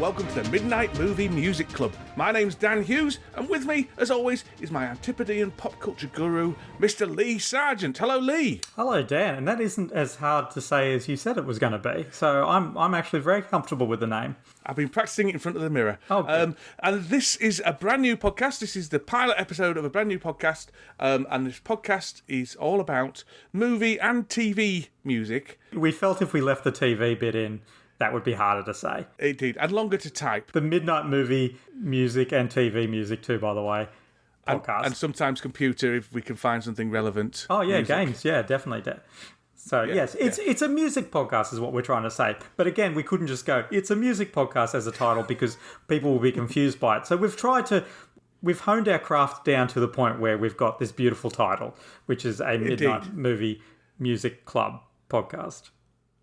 welcome to the Midnight Movie Music Club. My name's Dan Hughes, and with me, as always, is my Antipodean pop culture guru, Mr. Lee Sargent. Hello, Lee. Hello, Dan. And that isn't as hard to say as you said it was going to be. So I'm actually very comfortable with the name. I've been practicing it in front of the mirror. Oh, and this is a brand new podcast. This is the pilot episode of a brand new podcast. And this podcast is all about movie and TV music. We felt if we left the TV bit in, that would be harder to say. Indeed, and longer to type. The Midnight Movie music and TV music too, by the way. Podcast. And sometimes computer if we can find something relevant. Oh, yeah, music. Games. Yeah, definitely. So, yes, it's a music podcast is what we're trying to say. But again, we couldn't just go, it's a music podcast as a title because people will be confused by it. So we've honed our craft down to the point where we've got this beautiful title, which is a Midnight Movie Music Club podcast.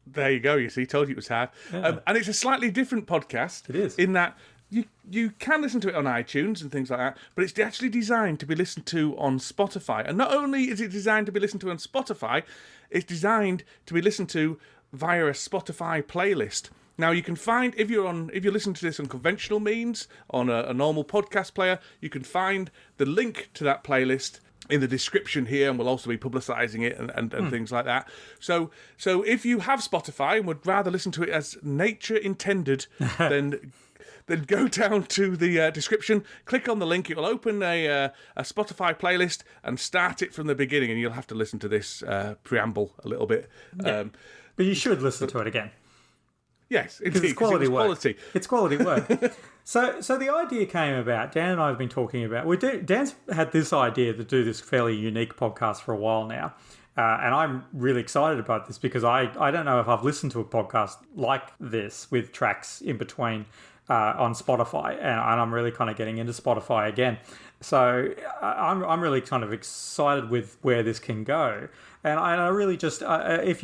There you go. You see, told you it was hard. Yeah. And it's a slightly different podcast. It is. In that you can listen to it on iTunes and things like that, but it's actually designed to be listened to on Spotify. And not only is it designed to be listened to on Spotify, it's designed to be listened to via a Spotify playlist. Now, you can find, if you're listening to this on conventional means, on a normal podcast player, you can find the link to that playlist in the description here, and we'll also be publicising it and things like that. So if you have Spotify and would rather listen to it as nature intended, then go down to the description, click on the link, it will open a Spotify playlist and start it from the beginning, and you'll have to listen to this preamble a little bit. Yeah. But you should listen to it again. Yes, indeed. It's quality work. It's quality work. So the idea came about, Dan and I have been talking about, Dan's had this idea to do this fairly unique podcast for a while now. And I'm really excited about this because I don't know if I've listened to a podcast like this with tracks in between on Spotify. And I'm really kind of getting into Spotify again. So I'm really kind of excited with where this can go. And I really just, if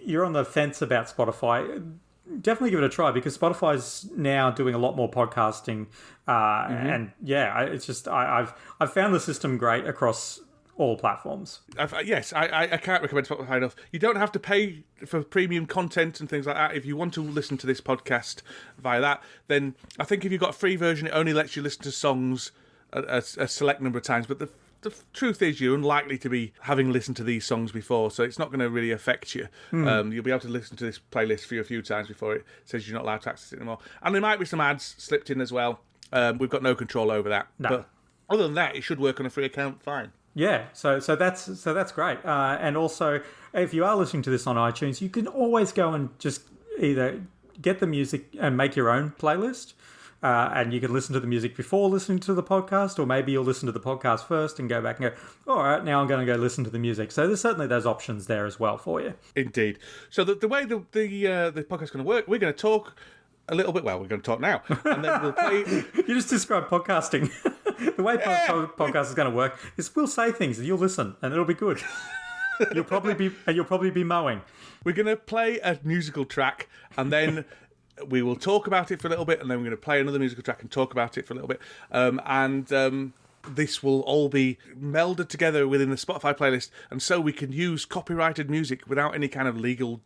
you're on the fence about Spotify, definitely give it a try because Spotify's now doing a lot more podcasting, and yeah, it's just I've found the system great across all platforms. Yes, I can't recommend Spotify enough. You don't have to pay for premium content and things like that. If you want to listen to this podcast via that, then I think if you've got a free version, it only lets you listen to songs a select number of times. But the truth is, you're unlikely to be having listened to these songs before, so it's not going to really affect you. You'll be able to listen to this playlist for you a few times before it says you're not allowed to access it anymore. And there might be some ads slipped in as well. We've got no control over that. No. But other than that, it should work on a free account fine. Yeah, so that's great. And also, if you are listening to this on iTunes, you can always go and just either get the music and make your own playlist. And you can listen to the music before listening to the podcast, or maybe you'll listen to the podcast first and go back and go, all right, now I'm going to go listen to the music. So there's certainly those options there as well for you. Indeed. So the way the podcast is going to work, we're going to talk a little bit. Well, we're going to talk now, and then we'll play. You just described podcasting. The way podcast is going to work is we'll say things and you'll listen, and it'll be good. You'll probably be mowing. We're going to play a musical track, and then we will talk about it for a little bit, and then we're going to play another musical track and talk about it for a little bit. This will all be melded together within the Spotify playlist, and so we can use copyrighted music without any kind of legal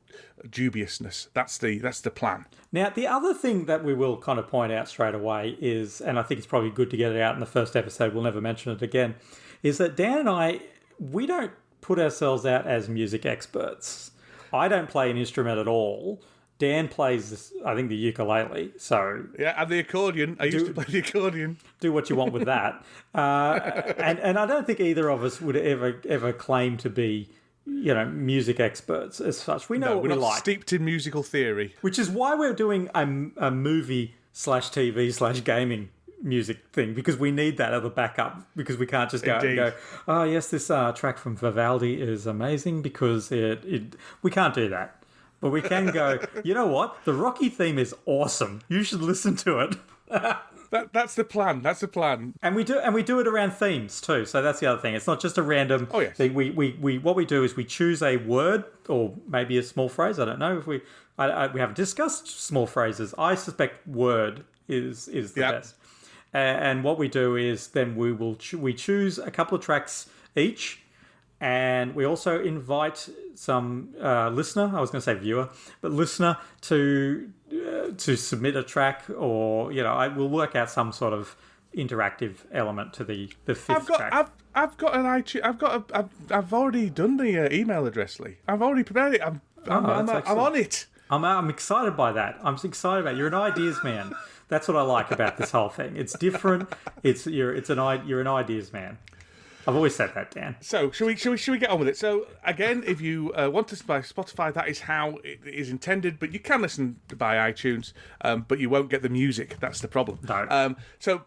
dubiousness. That's the plan. Now, the other thing that we will kind of point out straight away is, and I think it's probably good to get it out in the first episode, we'll never mention it again, is that Dan and we don't put ourselves out as music experts. I don't play an instrument at all. Dan plays, I think, the ukulele. So yeah, and the accordion. I used to play the accordion. Do what you want with that. And I don't think either of us would ever claim to be, music experts as such. We know what we like. We're not steeped in musical theory. Which is why we're doing a movie/TV/gaming music thing, because we need that as a backup, because we can't just go and go, oh yes, this track from Vivaldi is amazing, because we can't do that. But we can go, you know what? The Rocky theme is awesome. You should listen to it. That's the plan. That's the plan. And we do it around themes too. So that's the other thing. It's not just a random thing. What we do is we choose a word or maybe a small phrase. I don't know if we haven't discussed small phrases. I suspect word is the best. And what we do is then we choose a couple of tracks each. And we also invite some listener, I was going to say viewer, but listener to to submit a track, or I will work out some sort of interactive element to the fifth track. I've got an iTunes. I've already done the email address, Lee. I've already prepared it. I'm on it. I'm excited by that. I'm excited about it. You're an ideas man. That's what I like about this whole thing. It's different. You're an ideas man. I've always said that, Dan. So, should we get on with it? So, again, if you want to buy Spotify, that is how it is intended, but you can listen by iTunes, but you won't get the music. That's the problem. No.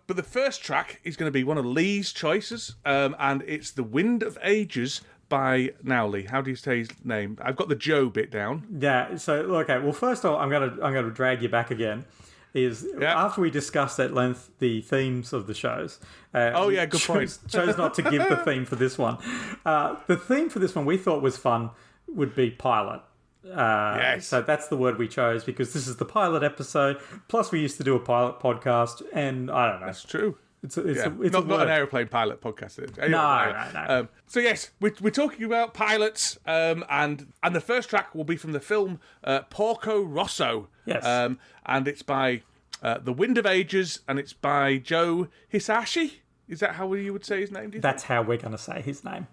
But the first track is going to be one of Lee's choices, and it's The Wind of Ages by, now, Lee, how do you say his name? I've got the Joe bit down. Yeah, so, okay, well, first of all, I'm going to drag you back again. After we discussed at length the themes of the shows. Good point. Chose not to give the theme for this one. The theme for this one we thought was fun would be pilot. Yes. So that's the word we chose because this is the pilot episode. Plus, we used to do a pilot podcast, and I don't know. That's true. It's not an aeroplane pilot podcast. Anyway, no. So yes, we're talking about pilots, and the first track will be from the film Porco Rosso. Yes. And it's by The Wind of Ages, and it's by Joe Hisaishi. Is that how you would say his name? That's how we're going to say his name.